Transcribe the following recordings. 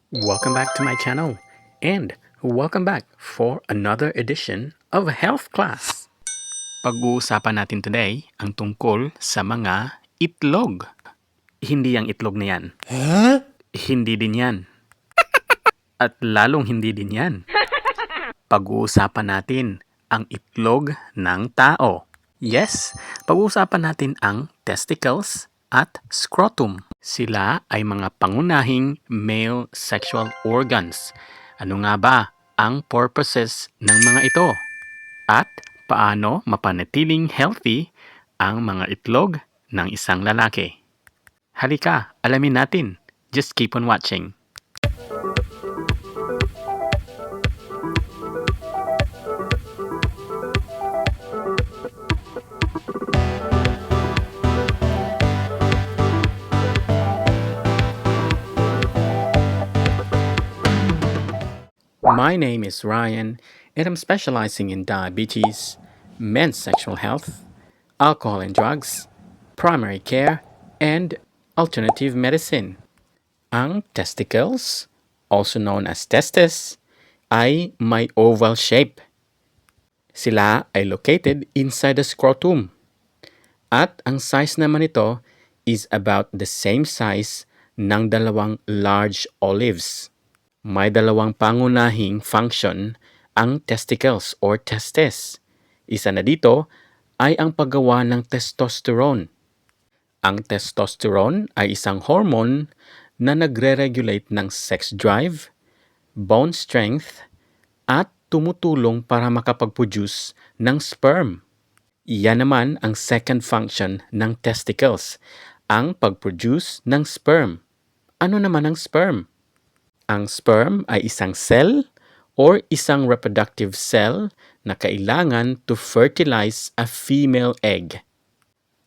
Welcome back to my channel and welcome back for another edition of Health Class. Pag-uusapan natin today ang tungkol sa mga itlog. Hindi ang itlog na yan. Hindi din yan. At lalong hindi din yan. Pag-uusapan natin ang itlog ng tao. Yes, pag-uusapan natin ang testicles at scrotum. Sila ay mga pangunahing male sexual organs. Ano nga ba ang purposes ng mga ito? At paano mapanatiling healthy ang mga itlog ng isang lalaki? Halika, alamin natin. Just keep on watching. My name is Ryan, and I'm specializing in diabetes, men's sexual health, alcohol and drugs, primary care, and alternative medicine. Ang testicles, also known as testes, ay may oval shape. Sila ay located inside the scrotum. At ang size naman nito is about the same size ng dalawang large olives. May dalawang pangunahing function ang testicles or testes. Isa na dito ay ang paggawa ng testosterone. Ang testosterone ay isang hormone na nagre-regulate ng sex drive, bone strength, at tumutulong para makapag-produce ng sperm. Iyan naman ang second function ng testicles, ang pag-produce ng sperm. Ano naman ang sperm? Ang sperm ay isang cell or isang reproductive cell na kailangan to fertilize a female egg.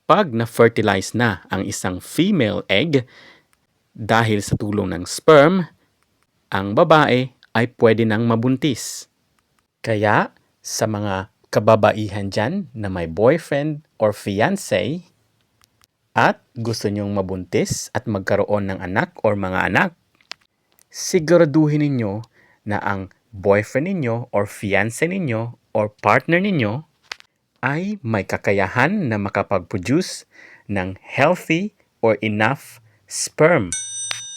Pag na-fertilize na ang isang female egg, dahil sa tulong ng sperm, ang babae ay pwede nang mabuntis. Kaya sa mga kababaihan dyan na may boyfriend or fiancé at gusto nyong mabuntis at magkaroon ng anak or mga anak, siguraduhin ninyo na ang boyfriend ninyo or fiancé ninyo or partner ninyo ay may kakayahan na makapag-produce ng healthy or enough sperm.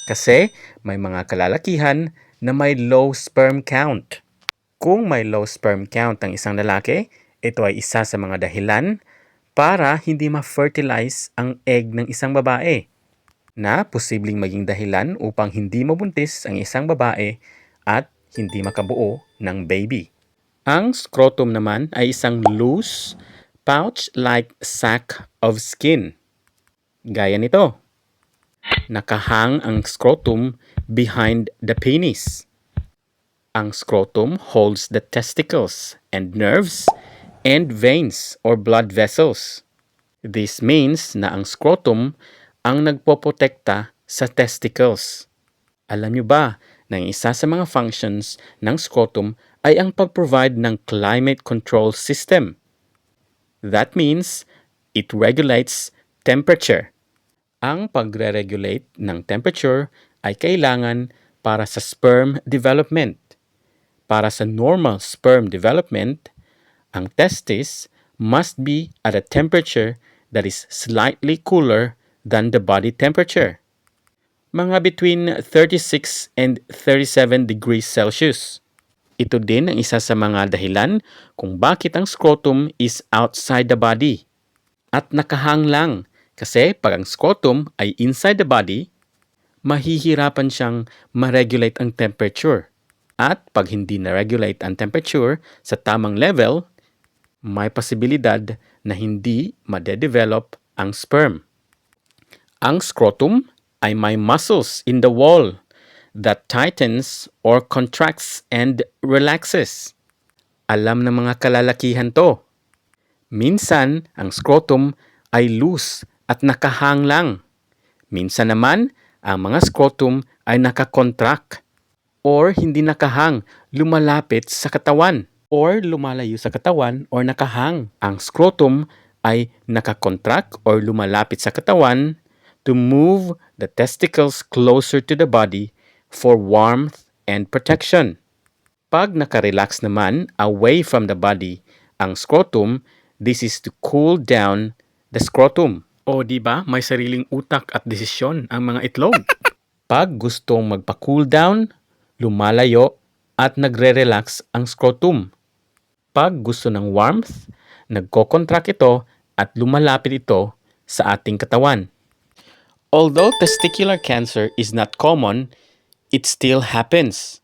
Kasi may mga kalalakihan na may low sperm count. Kung may low sperm count ang isang lalaki, ito ay isa sa mga dahilan para hindi ma-fertilize ang egg ng isang babae, na posibleng maging dahilan upang hindi mabuntis ang isang babae at hindi makabuo ng baby. Ang scrotum naman ay isang loose, pouch-like sac of skin. Gaya nito. Nakahang ang scrotum behind the penis. Ang scrotum holds the testicles and nerves and veins or blood vessels. This means na ang scrotum ang nagpoprotekta sa testicles. Alam nyo ba na isa sa mga functions ng scrotum ay ang pag-provide ng climate control system? That means it regulates temperature. Ang pagre-regulate ng temperature ay kailangan para sa sperm development. Para sa normal sperm development, ang testis must be at a temperature that is slightly cooler than the body temperature. Mga between 36 and 37 degrees Celsius. Ito din ang isa sa mga dahilan kung bakit ang scrotum is outside the body. At nakahang lang kasi pag ang scrotum ay inside the body, mahihirapan siyang ma-regulate ang temperature. At pag hindi na-regulate ang temperature sa tamang level, may posibilidad na hindi ma-develop ang sperm. Ang scrotum ay may muscles in the wall that tightens or contracts and relaxes. Alam ng mga kalalakihan to. Minsan, ang scrotum ay loose at nakahang lang. Minsan naman, ang mga scrotum ay nakakontract or hindi nakahang, lumalapit sa katawan or lumalayo sa katawan or nakahang. Ang scrotum ay nakakontract or lumalapit sa katawan to move the testicles closer to the body for warmth and protection. Pag nakarelax naman away from the body ang scrotum, this is to cool down the scrotum. O di ba may sariling utak at desisyon ang mga itlog? Pag gustong magpa-cool down, lumalayo at nagre-relax ang scrotum. Pag gusto ng warmth, nagko-contract ito at lumalapit ito sa ating katawan. Although testicular cancer is not common, it still happens.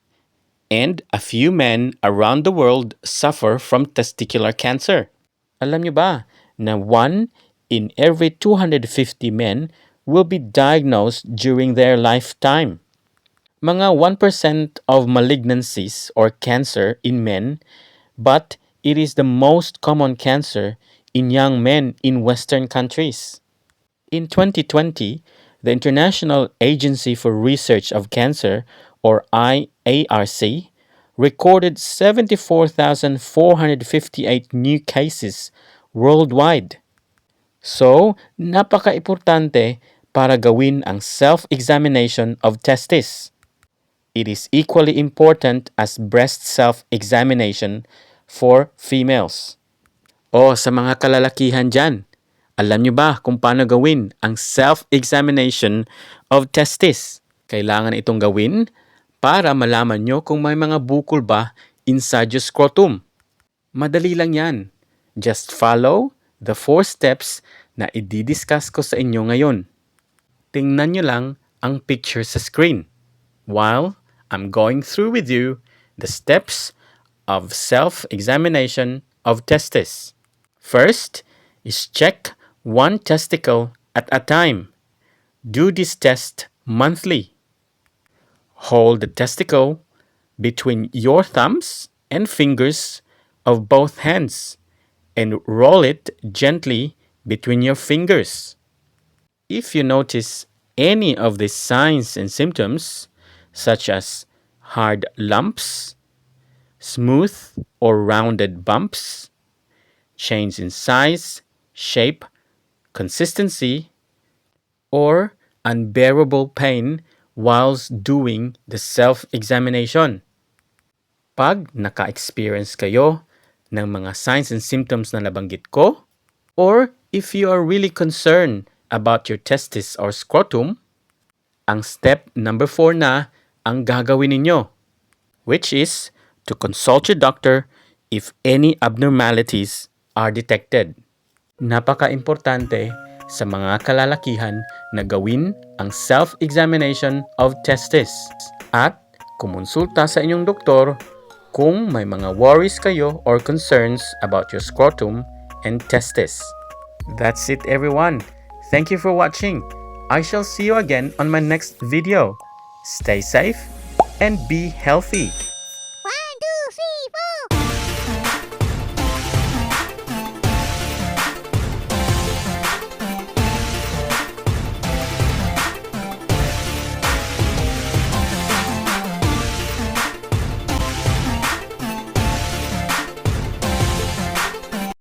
And a few men around the world suffer from testicular cancer. Alam niyo ba na 1 in every 250 men will be diagnosed during their lifetime? Mga 1% of malignancies or cancer in men, but it is the most common cancer in young men in Western countries. In 2020, the International Agency for Research of Cancer, or IARC, recorded 74,458 new cases worldwide. So, napaka-importante para gawin ang self-examination of testis. It is equally important as breast self-examination for females. O sa mga kalalakihan dyan, alam nyo ba kung paano gawin ang self-examination of testis? Kailangan itong gawin para malaman nyo kung may mga bukol ba inside your scrotum. Madali lang yan. Just follow the 4 steps na i-discuss ko sa inyo ngayon. Tingnan nyo lang ang picture sa screen while I'm going through with you the steps of self-examination of testis. First is check 1 testicle at a time. Do this test monthly. Hold the testicle between your thumbs and fingers of both hands and roll it gently between your fingers. If you notice any of these signs and symptoms, such as hard lumps, smooth or rounded bumps, change in size, shape, consistency, or unbearable pain whilst doing the self-examination. Pag naka-experience kayo ng mga signs and symptoms na nabanggit ko, or if you are really concerned about your testis or scrotum, ang step number 4 na ang gagawin ninyo, which is to consult your doctor if any abnormalities are detected. Napaka-importante sa mga kalalakihan na gawin ang self-examination of testis at kumonsulta sa inyong doktor kung may mga worries kayo or concerns about your scrotum and testis. That's it, everyone. Thank you for watching. I shall see you again on my next video. Stay safe and be healthy.